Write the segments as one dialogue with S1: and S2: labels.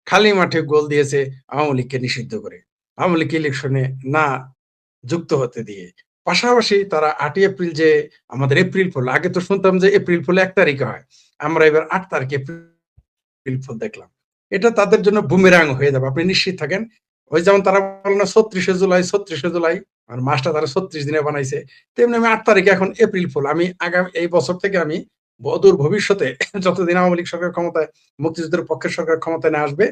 S1: খালি মাঠে গোল দিয়েছে আওয়ামী লীগকে নিষিদ্ধ করে, আওয়ামী লীগ ইলেকশনে না যুক্ত হতে দিয়ে। পাশাপাশি তারা 8ই এপ্রিল যে আমাদের এপ্রিল ফুল, আগে তো শুনতাম যে এপ্রিল ফুল 1 তারিখে হয়, আমরা এবার 8 তারিখে এপ্রিল ফুল দেখলাম। এটা তাদের জন্য বুমেরাং হয়ে যাবে, আপনি নিশ্চিত থাকেন। ওই যেমন তারা বলে না 36শে জুলাই, 36শে জুলাই, আর মাসটা তারা 36 দিনে বানাইছে, তেমনি আমি 8 তারিখে এখন এপ্রিল ফুল, আমি আগামী এই বছর থেকে আমি অদূর ভবিষ্যতে যতদিন আওয়ামী লীগ সরকার ক্ষমতায়, মুক্তিযুদ্ধের পক্ষের সরকার ক্ষমতায় না আসবে,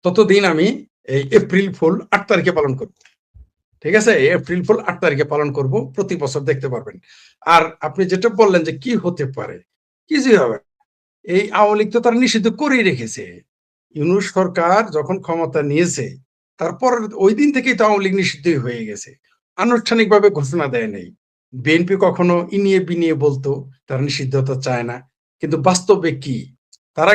S1: ততদিন আমি এই এপ্রিল ফুল 8 তারিখে পালন করব। ঠিক আছে, এপ্রিল ফুল 8 তারিখে পালন করব, প্রতি বছর দেখতে পারবেন। আর আপনি যেটা বললেন যে কি হতে পারে, কিছুই হবে। এই আওয়ামী লীগ তো তারা নিষিদ্ধ করেই রেখেছে। ইউনূস সরকার যখন ক্ষমতা নিয়েছে, তারপর ওই দিন থেকেই তো আওয়ামী লীগ নিষিদ্ধই হয়ে গেছে, আনুষ্ঠানিকভাবে ঘোষণা দেয় নাই। বিএনপি কখনো ইনিয়ে বিনিয়ে বলতো তারা নিষিদ্ধতা চায় না, কিন্তু বাস্তবে কি, তারা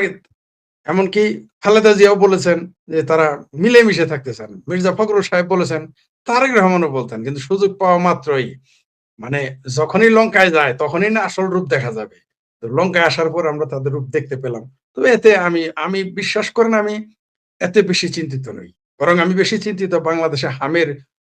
S1: এমনকি খালেদা জিয়াও বলেছেন যে তারা মিলেমিশে থাকতে চান, মির্জা ফখরুল সাহেব বলেছেন, তারেক রহমানও বলতেন, কিন্তু সুযোগ পাওয়া মাত্রই, মানে যখনই লঙ্কায় যায় তখনই না আসল রূপ দেখা যাবে। তো লঙ্কায় আসার পর আমরা তাদের রূপ দেখতে পেলাম। তবে এতে আমি আমি বিশ্বাস করেন, আমি এতে বেশি চিন্তিত নই। বরং আমি বেশি চিন্তিত বাংলাদেশে হামের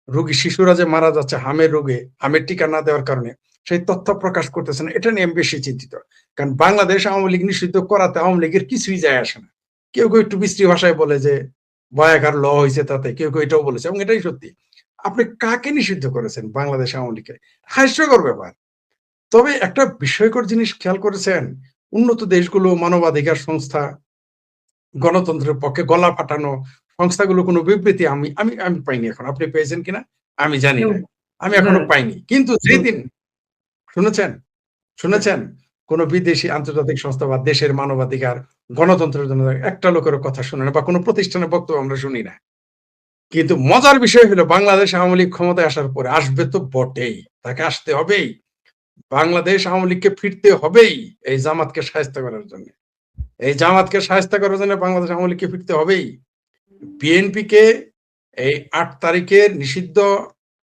S1: রোগী শিশুরা যে মারা যাচ্ছে হামের রোগে, হামের টিকা না দেওয়ার কারণে, সেই তথ্য প্রকাশ করতেছে না, এটা নিয়ে আমি বেশি চিন্তিত। কারণ বাংলাদেশ আওয়ামী লীগ নিষিদ্ধ করাতে আওয়ামী লীগের কিছুই যায় আসে না। কেউ কেউ একটু বিশ্রী ভাষায় বলে যে বয়াকার ল হয়েছে তাতে, কেউ কেউ এটাও বলেছে, এবং এটাই সত্যি। আপনি কাকে নিষিদ্ধ করেছেন বাংলাদেশ আওয়ামী লীগকে? হাস্যকর ব্যাপার। তবে একটা বিস্ময়কর জিনিস খেয়াল করেছেন, উন্নত দেশগুলো, মানবাধিকার সংস্থা, গণতন্ত্রের পক্ষে গলা ফাটানো সংস্থাগুলো কোনো বিবৃতি আমি আমি আমি পাইনি এখন। আপনি পেয়েছেন কিনা আমি জানি না। আমি
S2: না,
S1: এখনো পাইনি। কিন্তু
S2: তো
S1: যেদিন শুনেছেন, শুনেছেন কোন বিদেশি আন্তর্জাতিক সংস্থা বা দেশের মানবাধিকার, গণতন্ত্রের জন্য একটা লোকেরও কথা শুনে না, বা কোনো প্রতিষ্ঠানের বক্তব্য আমরা শুনি না। কিন্তু মজার বিষয় হলো বাংলাদেশ আওয়ামী লীগ ক্ষমতায় আসার পরে, আসবে তো বটেই, তাকে আসতে হবেই। বাংলাদেশ আওয়ামী লীগকে ফিরতে হবেই এই জামাতকে শায়েস্তা করার জন্য। এই জামাতকে শায়েস্তা করার জন্য বাংলাদেশ আওয়ামী লীগকে ফিরতে হবেই। বিএনপিকে এই 8 তারিখের নিষিদ্ধ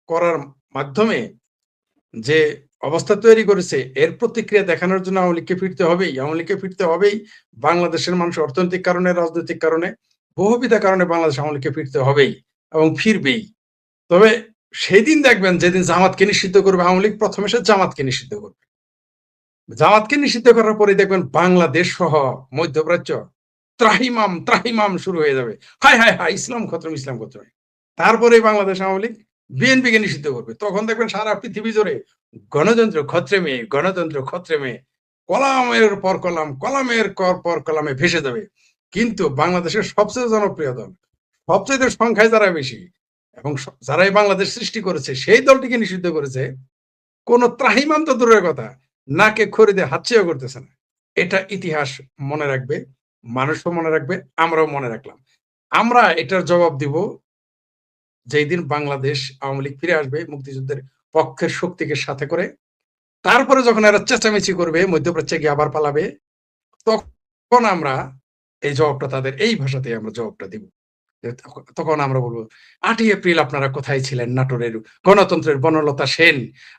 S1: করার মাধ্যমে যে অবস্থা তৈরি করেছে, এর প্রতিক্রিয়া দেখানোর জন্য আওয়ামী লীগকে ফিরতে হবেই। আওয়ামী লীগকে ফিরতে হবেই। বাংলাদেশের মানুষ অর্থনৈতিক কারণে, রাজনৈতিক কারণে, বহুবিধ কারণে বাংলাদেশ আওয়ামী লীগকে ফিরতে হবেই এবং ফিরবেই। তবে সেদিন দেখবেন যেদিন জামাতকে নিষিদ্ধ করবে আওয়ামী লীগ, প্রথমে সে জামাতকে নিষিদ্ধ করবে। জামাতকে নিষিদ্ধ করার পরে দেখবেন বাংলাদেশ সহ মধ্যপ্রাচ্য ত্রাহিমাম ত্রাহিমাম শুরু হয়ে যাবে। হায় হায় হায়, ইসলাম খতম, ইসলাম খতম। তারপরে বাংলাদেশ আওয়ামী লীগ বিএনপি কে নিষিদ্ধ করবে। তখন দেখবেন সারা পৃথিবী জুড়ে গণতন্ত্র খত্রেমে, গণতন্ত্র খত্রেমে, কলামের পর কলাম, কলামের পর কলামে ভেসে যাবে। কিন্তু বাংলাদেশের সবচেয়ে জনপ্রিয় দল, সবচেয়ে সংখ্যায় যারা বেশি, এবং যারাই বাংলাদেশ সৃষ্টি করেছে, সেই দলটিকে নিষিদ্ধ করেছে, কোন ত্রাহিমাম তো দূরের কথা, নাকে খড়িদে হাতছেও করতেছে না। এটা ইতিহাস মনে রাখবে, মানুষও মনে রাখবে, আমরাও মনে রাখলাম। আমরা এটার জবাব দিব যেই দিন বাংলাদেশ আওয়ামী লীগ ফিরে আসবে মুক্তিযুদ্ধের পক্ষের শক্তিকে সাথে করে। তারপরে যখন এরা চেঁচামেচি করবে, মধ্যপ্রাচ্যে গিয়ে আবার পালাবে, তখন আমরা এই জবাবটা তাদের এই ভাষাতে আমরা জবাবটা দিব। তখন আমরা বলবো, 8ই এপ্রিল আপনারা কোথায় ছিলেন নাটোরের গণতন্ত্রের বনলতা সেন,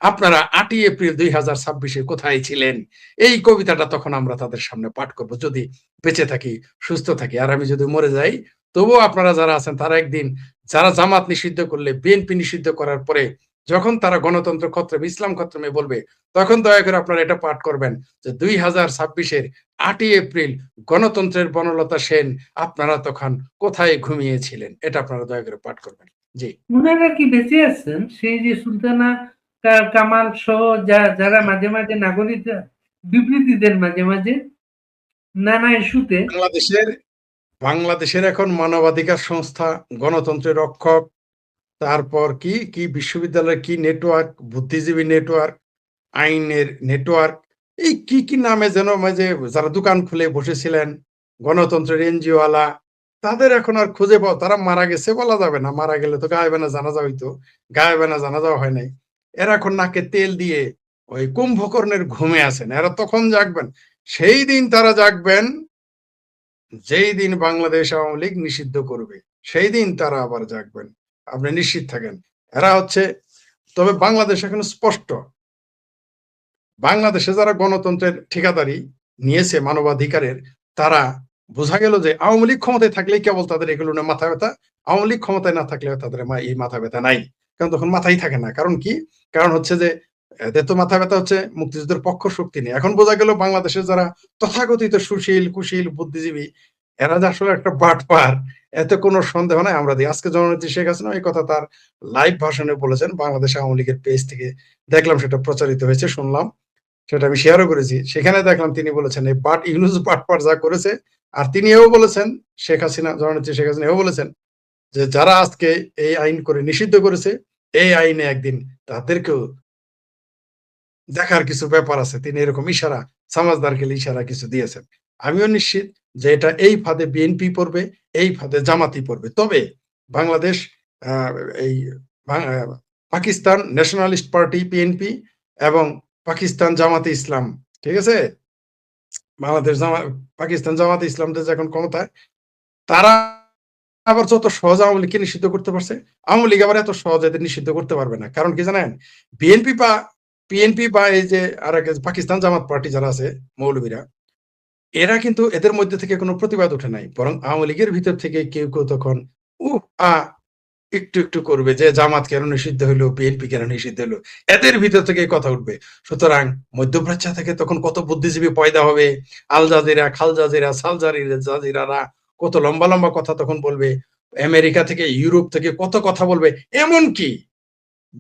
S1: আপনারা 8ই এপ্রিল 2026-এ কোথায় ছিলেন? এই কবিতাটা তখন আমরা তাদের সামনে পাঠ করব, যদি বেঁচে থাকি, সুস্থ থাকি। আর আমি যদি মরে যাই, তবুও আপনারা যারা আছেন তারা একদিন, যারা জামাত নিষিদ্ধ করলে, বিএনপি নিষিদ্ধ করার পরে যখন তারা গণতন্ত্র খত্রমে, ইসলাম খত্রমে বলবে, তখন দয়া করে আপনারা এটা পাঠ করবেন যে 2026-এর 8ই এপ্রিল গণতন্ত্রের বনলতা সেন, আপনারা তখন কোথায় ঘুমিয়েছিলেন? এটা আপনারা দয়া করে পাঠ করবেন। জি।
S2: ওনারা কি বেঁচে আছেন? সেই যে সুলতানা কামাল সহ যারা মাঝে মাঝে নাগরিক বিবৃতি দেন মাঝে মাঝে নানা ইস্যুতে।
S1: বাংলাদেশের এখন মানবাধিকার সংস্থা, গণতন্ত্রের রক্ষক, তারপর কি কি বিশ্ববিদ্যালয়ের কি নেটওয়ার্ক, বুদ্ধিজীবী নেটওয়ার্ক, আইনের নেটওয়ার্ক, এই কি কি নামে যেন, মাঝে যারা দোকান খুলে বসেছিলেন, গণতন্ত্রের এনজিও ওয়ালা, তাদের এখন আর খুঁজে পাওয়া, তারা মারা গেছে বলা যাবে না, মারা গেলে তো গায়েবানা জানাজা হইতো, গায়েবানা জানাজা হয় নাই। এরা এখন নাকে তেল দিয়ে ওই কুম্ভকর্ণের ঘুমে আছেন, এরা তখন জাগবেন, সেই দিন তারা জাগবেন যেই দিন বাংলাদেশ আওয়ামী লীগ নিষিদ্ধ করবে, সেই দিন তারা আবার জাগবেন, আপনি নিশ্চিত থাকেন। এরা হচ্ছে, তবে বাংলাদেশ এখন স্পষ্ট, বাংলাদেশে যারা গণতন্ত্রের ঠিকাদারি নিয়েছে মানবাধিকারের, তারা বোঝা গেল যে আওয়ামী লীগ ক্ষমতায় থাকলেই কেবল তাদের এগুলো নিয়ে মাথা ব্যথা, আওয়ামী লীগ ক্ষমতায় না থাকলে তাদের এই মাথা ব্যথা নাই। কারণ তখন মাথাই থাকে না। কারণ কি? কারণ হচ্ছে যে এদের তো মাথা ব্যথা হচ্ছে মুক্তিযুদ্ধের পক্ষ শক্তি নিয়ে। এখন বোঝা গেল বাংলাদেশের যারা তথাকথিত সুশীল, কুশীল, বুদ্ধিজীবী এরা যে আসলে একটা বাটপার, এতে কোনো সন্দেহ নাই। আমরা দিই। আজকে জননেত্রী শেখ হাসিনা এই কথা তার লাইভ ভাষণে বলেছেন। বাংলাদেশ আওয়ামী লীগের পেজ থেকে দেখলাম, সেটা প্রচারিত হয়েছে, শুনলাম। সেটা আমি শেয়ারও করেছি। সেখানে দেখলাম তিনি বলেছেন এই ইউনূস বাটপার যা করেছে, আর তিনি এও বলেছেন, শেখ হাসিনা, জননেত্রী শেখ হাসিনা এও বলেছেন যে যারা আজকে এই আইন করে নিষিদ্ধ করেছে, এই আইনে একদিন তাদেরকেও দেখার কিছু ব্যাপার আছে। তিনি এরকম ইশারা, সামাজদারকে ইশারা কিছু দিয়েছেন। আমিও নিশ্চিত যে এটা এই ফাঁদে বিএনপি পড়বে, এই ফাঁদে জামাতি পড়বে। তবে বাংলাদেশ আহ, এই পাকিস্তান ন্যাশনালিস্ট পার্টি পিএনপি এবং পাকিস্তান জামাতে ইসলাম, ঠিক আছে, বাংলাদেশ পাকিস্তান জামাতে ইসলামদের যে এখন ক্ষমতায়, তারা আবার যত সহজ আওয়ামী লীগকে নিষিদ্ধ করতে পারছে, আওয়ামী লীগ আবার এত সহজ এদের নিষিদ্ধ করতে পারবে না। কারণ কি জানেন? বিএনপি বা এই যে আর পাকিস্তান জামাত পার্টি যারা আছে, মৌলবীরা, এরা কিন্তু এদের মধ্যে থেকে কোনো প্রতিবাদ ওঠে নাই। বরং আওয়ামী লীগের ভিতর থেকে কেউ কেউ তখন উহ আ একটু একটু করবে যে জামাত কেন নিষিদ্ধ হইলো, বিএনপি কেন নিষিদ্ধ হইলো, এদের ভিতর থেকে কথা উঠবে। সুতরাং মধ্যপ্রাচ্য থেকে তখন কত বুদ্ধিজীবী পয়দা হবে, আল জাজিরা, খাল জাজিরা, সাল জাজিরারা কত লম্বা লম্বা কথা তখন বলবে। আমেরিকা থেকে, ইউরোপ থেকে কত কথা বলবে। এমনকি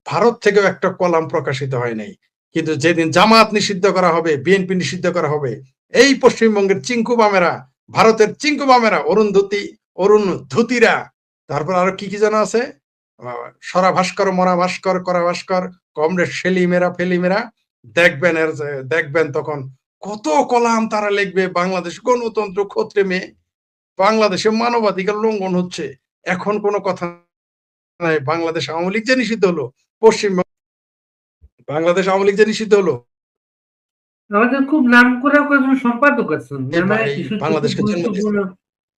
S1: ভারত থেকেও একটা কলাম প্রকাশিত হয় নাই। কিন্তু যেদিন জামাত নিষিদ্ধ করা হবে, বিএনপি নিষিদ্ধ করা হবে, এই পশ্চিমবঙ্গের চিঙ্কু বামেরা, ভারতের চিঙ্কু বামেরা, অরুণ ধুতিরা, তারপর আরো কি কি যেন আছে, সরা ভাস্কর, মরা ভাস্কর, করা ভাস্কর, কমরেড সেলিমেরা ফেলিমেরা, দেখবেন তখন কত কলাম তারা লিখবে। বাংলাদেশ গণতন্ত্র ক্ষত্রে মেয়ে, বাংলাদেশে মানবাধিকার লঙ্ঘন হচ্ছে। এখন কোনো কথা নাই। বাংলাদেশ আওয়ামী লীগ যে নিষিদ্ধ হলো, পশ্চিমবঙ্গ বাংলাদেশ আওয়ামী লীগ যে নিষিদ্ধ হলো,
S2: আমাদের খুব নামকরা কয়েকজন সম্পাদক আছেন যারা
S1: এই
S2: ইস্যুতে খুব
S1: বাংলাদেশকে জন্ম দিয়েছে।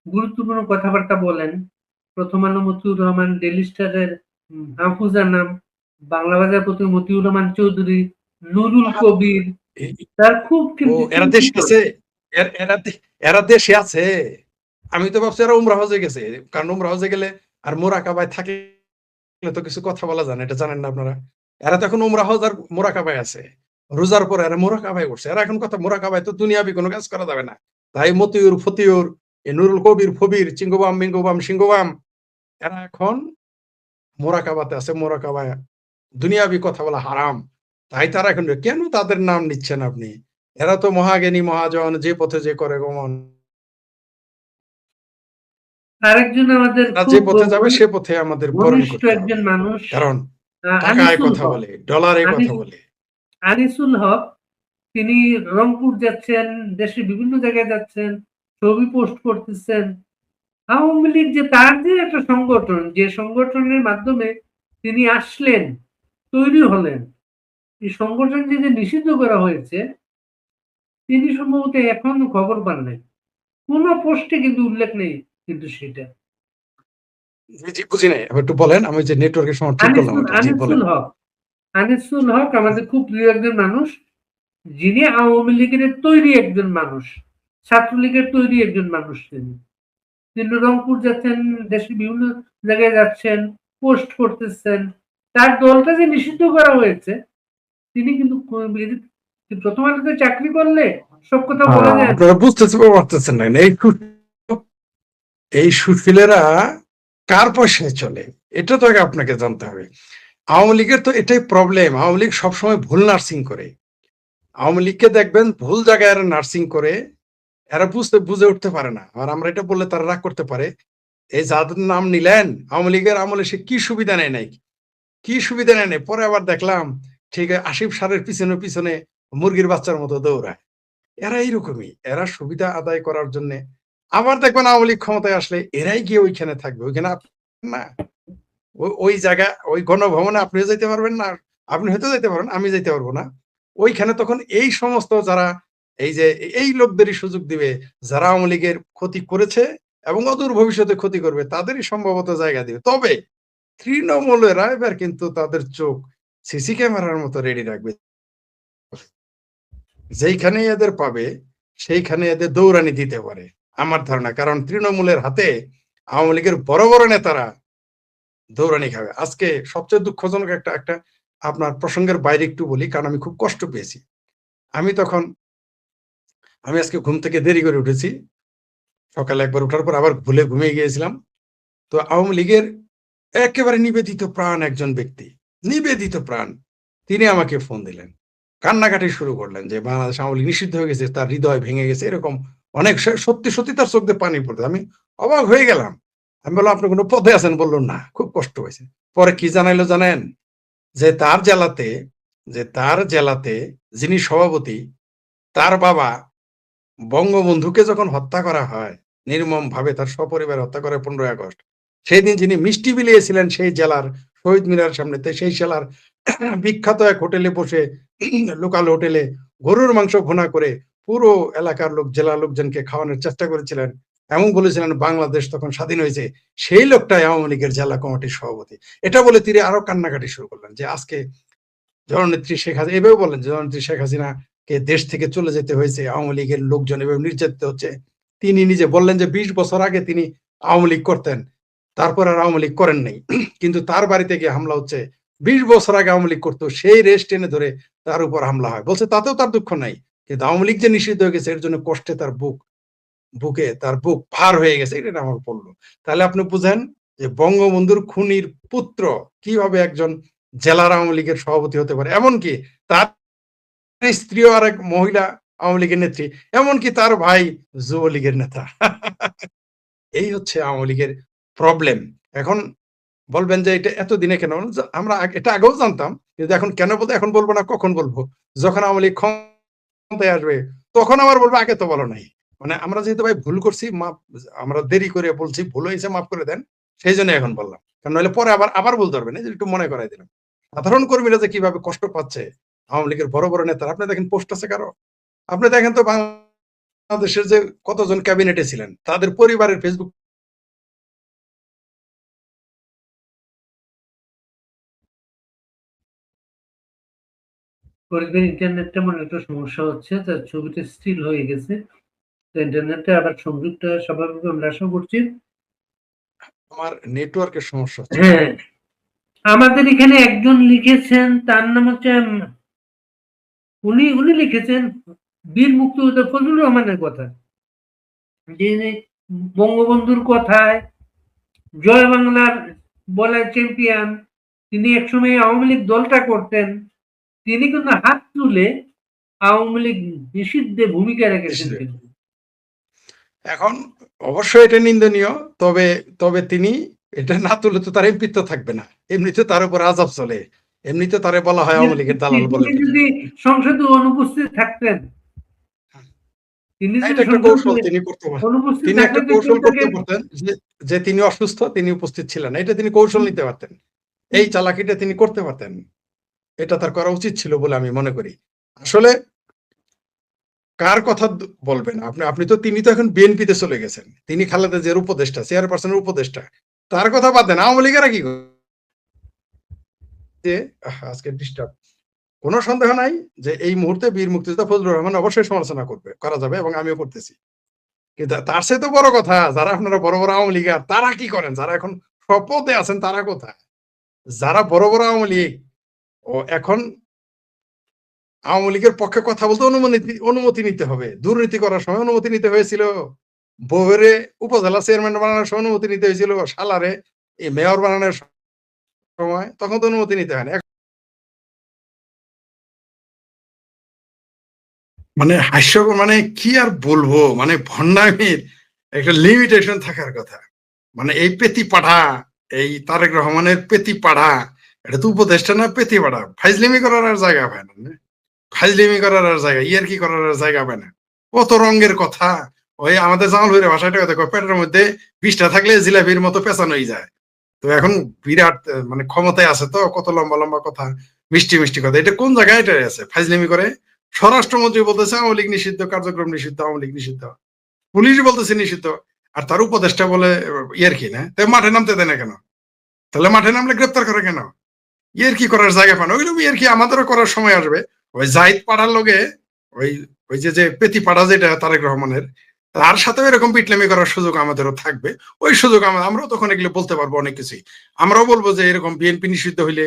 S2: গুরুত্বপূর্ণ কথাবার্তা বলেন। প্রথম আলো মতিউর রহমান, ডেইলি স্টারের মাহফুজা নাম, বাংলা বাজার প্রতি মতিউর রহমান চৌধুরী, নুরুল কবির, তার খুব
S1: ও,
S2: কিন্তু
S1: এরা দেশে
S2: চিন্তিত।
S1: আছে, এরা দেশে আছে। আমি তো ভাবছি এরা উমরা হজে গেছে। কারণ উমরা হজে গেলে আর মোরাকাবায় থাকলে তো কিছু কথা বলা যায় না, এটা জানেন না আপনারা? এরা তো এখন উমরা হজ আর মোরাকাবায় আছে। রোজার পরে এরা মোরাকাবায় করছে। এরা এখন কথা, মোরাকাবায় তো দুনিয়াবি কোনো কাজ করা যাবে না। তাই মতিউর ফতিউর, নুরুল কবির ফবির, চিঙ্গোবাম মিঙ্গোবাম সিঙ্গোবাম, এরা এখন মোরাকাবাতে আছে। মোরাকাবায় দুনিয়াবি কথা বলা হারাম। তাই তারা এখন কেন তাদের নাম নিচ্ছেন আপনি? এরা তো মহাজ্ঞানী মহাজন, যে পথে যে করে গমন।
S2: আরেকজন আমাদের
S1: এরা যে
S2: খুব
S1: পথে যাবে সে পথে আমাদের বরণ
S2: ঘনিষ্ঠ
S1: করতে হবে।
S2: একজন মানুষ,
S1: কারণ টাকায়
S2: আনিসুল
S1: কথা
S2: হক।
S1: বলে, ডলারে কথা
S2: আনিস
S1: বলে।
S2: আনিসুল হক, তিনি রংপুর যাচ্ছেন, দেশের বিভিন্ন জায়গায় যাচ্ছেন, ছবি পোস্ট করতেছেন। আওয়ামী লীগ যে তার যে একটা সংগঠন, যে সংগঠনের মাধ্যমে তিনি আসলেন, তৈরি হলেন, এই সংগঠন যে নিষিদ্ধ করা হয়েছে, তিনি সম্ভবত এখনো খবর পান নাই। কোন পোস্টে কিন্তু উল্লেখ নেই কিন্তু সেটা।
S1: জি, জি, বুঝি নাই। আবার একটু বলেন। আমি যে নেটওয়ার্কের সময় ঠিক করলাম এটা। জি, বলেন।
S2: আনিসুল হক আমাদের খুব প্রিয় একজন মানুষ, যিনি আওয়ামী লীগের তৈরি একজন মানুষ, ছাত্রলীগের তৈরি একজন মানুষ। তিনি রংপুর যাচ্ছেন, দেশের বিভিন্ন জায়গায় যাচ্ছেন, পোস্ট করতেছেন। তার দলটা যে নিষিদ্ধ করা হয়েছে, তিনি কিন্তু প্রথম আলোতে চাকরি করলে সব কথা বলা যায় না।
S1: আপনারা বুঝতেতে পারতেছেন না। এই সুশীলেরা কার পয়সায় চলে, এটা তো আগে আপনাকে জানতে হবে। আওয়ামী লীগের তো এটাই প্রবলেম। আওয়ামী লীগ সবসময় ভুল নার্সিং করে। আওয়ামী লীগকে দেখবেন ভুল জায়গায় এরা নার্সিং করে। এরা বুঝে উঠতে পারে না। আর আমরা এটা বললে তারা রাগ করতে পারে। এই যাদের নাম নিলেন, আওয়ামী লীগের আমলে সে কি সুবিধা নেয় নাই, কি সুবিধা নেয় নাই। পরে আবার দেখলাম ঠিক আসিফ সারের পিছনে পিছনে মুরগির বাচ্চার মতো দৌড়ায়। এরা এইরকমই। এরা সুবিধা আদায় করার জন্য। আবার দেখবেন আওয়ামী লীগ ক্ষমতায় আসলে এরাই গিয়ে ওইখানে থাকবে। ওইখানে না, ওই জায়গা, ওই গণভবনে আপনিও যেতে পারবেন না। আপনি হয়তো যেতে পারবেন, আমি যেতে পারবো না। ওইখানে তখন এই সমস্ত যারা এই যে এই লোকদেরই সুযোগ দিবে, যারা আওয়ামী লীগের ক্ষতি করেছে এবং অদূর ভবিষ্যতে ক্ষতি করবে, তাদেরই সম্ভবত জায়গা দিবে। তবে তৃণমূলেরা এবার কিন্তু তাদের চোখ সিসি ক্যামেরার মতো রেডি রাখবে। যেইখানে এদের পাবে সেইখানে এদের দৌড়ানি দিতে পারে। আমার ধারণা। কারণ তৃণমূলের হাতে আওয়ামী লীগের বড় বড় নেতারা দৌড়ানি খাবে। আজকে সবচেয়ে দুঃখজনক একটা একটা আপনার প্রসঙ্গের বাইরে একটু বলি, কারণ আমি খুব কষ্ট পেয়েছি। আমি তখন আমি আজকে ঘুম থেকে দেরি করে উঠেছি। সকালে একবার উঠার পর আবার ভুলে ঘুমিয়ে গিয়েছিলাম। তো আওয়ামী লীগের একেবারে নিবেদিত প্রাণ একজন ব্যক্তি, নিবেদিত প্রাণ। তিনি আমাকে ফোন দিলেন। কান্নাকাটি শুরু করলেন যে বাংলাদেশ আওয়ামী লীগ নিষিদ্ধ হয়ে গেছে, তার হৃদয় ভেঙে গেছে। এরকম অনেক সত্যি, সত্যি তার চোখ দিয়ে পানি পড়তো। আমি অবাক হয়ে গেলাম। আমি বললাম, "আপনি কোনো পথে আছেন?" বলল, "না, খুব কষ্ট হয়েছে।" পরে কি জানাইলো জানেন? যে তার জেলাতে যিনি সভাপতি, তার বাবা বঙ্গবন্ধুকে যখন হত্যা করা হয়, নির্মমভাবে তার সপরিবারে হত্যা করে ১৫ই আগস্ট। সেদিন যিনি মিষ্টি বিলিয়েছিলেন সেই জেলার শহীদ মিনার সামনেতে, সেই জেলার বিখ্যাত এক হোটেলে বসে, লোকাল হোটেলে গরুর মাংস ভুনা করে পুরো এলাকার লোক, জেলার লোকজনকে খাওয়ানোর চেষ্টা করেছিলেন। এবং বলেছিলেন বাংলাদেশ তখন স্বাধীন হয়েছে। সেই লোকটাই আওয়ামী লীগের জেলা কমিটির সভাপতি। এটা বলে তিনি আরো কান্নাকাটি শুরু করলেন যে আজকে জননেত্রী শেখ হাসিনা এভাবে বললেন যে জননেত্রী শেখ হাসিনাকে দেশ থেকে চলে যেতে হয়েছে, আওয়ামী লীগের লোকজন এভাবে নির্যাতিত হচ্ছে। তিনি নিজে বললেন যে ২০ বছর আগে তিনি আওয়ামী লীগ করতেন, তারপর আর আওয়ামী লীগ করেন নাই। কিন্তু তার বাড়িতে গিয়ে হামলা হচ্ছে। ২০ বছর আগে আওয়ামী লীগ করতো, সেই রেশ টেনে ধরে তার উপর হামলা হয়। বলছে তাতেও তার দুঃখ নাই, কিন্তু আওয়ামী লীগ যে নিষিদ্ধ হয়ে গেছে এর জন্য কষ্টে তার বুক ভার হয়ে গেছে। এটা আমার বলল। তাহলে আপনি বুঝেন যে বঙ্গবন্ধুর খুনির পুত্র কিভাবে একজন জেলার আওয়ামী লীগের সভাপতি হতে পারে। এমনকি তার স্ত্রীও আরেক মহিলা আওয়ামী লীগের নেত্রী, এমনকি তার ভাই যুবলীগের নেতা। এই হচ্ছে আওয়ামী লীগের প্রবলেম। এখন বলবেন যে এটা এতদিনে কেন? আমরা এটা আগেও জানতাম, কিন্তু এখন কেন বলতে এখন বলবো না, কখন বলবো? যখন আওয়ামী লীগ ক্ষমতায় আসবে তখন আবার বলবো আগে তো বলো নাই। মানে আমরা যেহেতু ভাই ভুল করছি, আমরা দেরি করে বলছি, ভুল হয়েছে, মাফ করে দেন। সেইজন্য এখন বললাম। কারণ নইলে পরে আবার বলতে পারবেন। এই যে একটু মনে করাই দিলাম। সাধারণ কর্মীরা যে কিভাবে কষ্ট পাচ্ছে, আওয়ামী লীগের বড়, বড় নেতারা, আপনি দেখেন পোস্ট আছে কারো? আপনি দেখেন তো বাংলাদেশের যে কতজন ক্যাবিনেটে ছিলেন, তাদের পরিবারের ফেসবুক
S2: ফরিদের ইন্টারনেটটা মনে হয় একটু সমস্যা হচ্ছে। তার ছবিটা স্টিল হয়ে গেছে। তো ইন্টারনেটটা আবার সংযুক্ত হওয়ার স্বাভাবিক আমরা আশা করছি।
S1: আমার নেটওয়ার্কের সমস্যা হচ্ছে।
S2: হ্যাঁ, আমাদের এখানে একজন লিখেছেন, তার নাম হচ্ছে উনি লিখেছেন বীর মুক্তিযোদ্ধা ফজলুর রহমানের কথা। যিনি বঙ্গবন্ধুর কথায় জয় বাংলার বলার চ্যাম্পিয়ন, তিনি একসময় আওয়ামী লীগ দলটা করতেন। তিনি কিন্তু হাত তুলে আওয়ামী লীগ নিষিদ্ধে ভূমিকা রেখেছেন কিন্তু।
S1: এখন অবশ্যই এটা নিন্দনীয়। তবে তবে তিনি এটা না তুলে তো তার এমপিত্ব থাকবে না। এমনিতে তার উপর আযাব চলে। এমনিতে তারে বলা হয় আওয়ামী লীগের দালাল বলে।
S2: তিনি যদি সংসদে অনুপস্থিত থাকতেন, তিনি যদি
S1: এটা একটা কৌশল
S2: সংসদে
S1: তিনি করতে পারেন।
S2: অনুপস্থিত
S1: তিনি একটা
S2: থাকলে তো কেউ
S1: কৌশল
S2: তাকে
S1: করতে পারতেন যে যে তিনি অসুস্থ, তিনি উপস্থিত ছিলেন না। এটা তিনি কৌশল নিতে পারতেন। এই চালাকিটা তিনি করতে পারতেন। এটা তার করা উচিত ছিল বলে আমি মনে করি। আসলে কার কথা বলবেন? আপনি তো তিনি তো এখন বিএনপিতে চলে গেছেন। তিনি খালেদা জিয়ার উপদেষ্টা, চেয়ারপারসনের উপদেষ্টা। তার কথা বাদ দেন। আওয়ামী লীগেরা কি যে আজকে ডিস্টার্ব। কোন সন্দেহ নাই যে এই মুহূর্তে বীর মুক্তিযোদ্ধা ফজলুর রহমান অবশ্যই সমালোচনা করা যাবে এবং আমিও করতেছি। কিন্তু তার চেয়ে তো বড় কথা, যারা আপনারা বড়, বড় আওয়ামী লীগার তারা কি করেন? যারা এখন শপথে আছেন তারা কোথায়? যারা বড়, বড় আওয়ামী লীগ ও এখন আওয়ামী লীগের পক্ষে কথা বলতে অনুমতি নিতে হবে। দুর্নীতি করার সময় অনুমতি নিতে হয়েছিল। বউয়েরে উপজেলা চেয়ারম্যান বানানোর সময় অনুমতি নিতে হয়েছিল। শালারে এই মেয়র বানানোর সময় তখন তো অনুমতি নিতে হয় না। মানে হাস্যকর, মানে কি আর বলবো, মানে ভণ্ডামির একটা লিমিটেশন থাকার কথা। মানে এই পেতি পাঠা, এই তারেক রহমানের পেতি পাঠা, এটা তো উপদেষ্টা না, পেতি পাঠা। ফাইজলিমি করার আর জায়গা পায় না। ফাইজলিমি করার আর জায়গা, ইয়ারকি করার আর জায়গা পায় না। কত রঙের কথা। ওই আমাদের জামাল ভাইয়ের ভাষাটা কথা কয়, পেটের মধ্যে ২০টা থাকলে জিলাপির মতো পেঁচানোই যায়। তো এখন বিরাট মানে ক্ষমতায় আছে তো, কত লম্বা লম্বা কথা, মিষ্টি মিষ্টি কথা। এটা কোন জায়গায় এটা আছে? ফাইজলিমি করে। স্বরাষ্ট্রমন্ত্রী বলতেছে আওয়ামী লীগ নিষিদ্ধ, কার্যক্রম নিষিদ্ধ, আওয়ামী লীগ নিষিদ্ধ। পুলিশ বলতেছে নিষিদ্ধ। আর তার উপদেষ্টা বলে ইয়ারকি না। তাই মাঠে নামতে দেয় না কেন? তাহলে মাঠে নামলে গ্রেপ্তার করে কেন? ইয়ারকি করার জায়গা পান। ওইরকম ইয়ারকি আমাদেরও করার সময় আসবে। ওই জাহিদ পাড়ার লগে ওই ওই যে পেতি পাড়া যেটা তারেক রহমানের, তার সাথেও এরকম পিটলামি করার সুযোগ আমাদেরও থাকবে। ওই সুযোগ আমরাও তখন এগুলো বলতে পারবো অনেক কিছুই। আমরাও বলব যে এরকম বিএনপি নিষিদ্ধ হইলে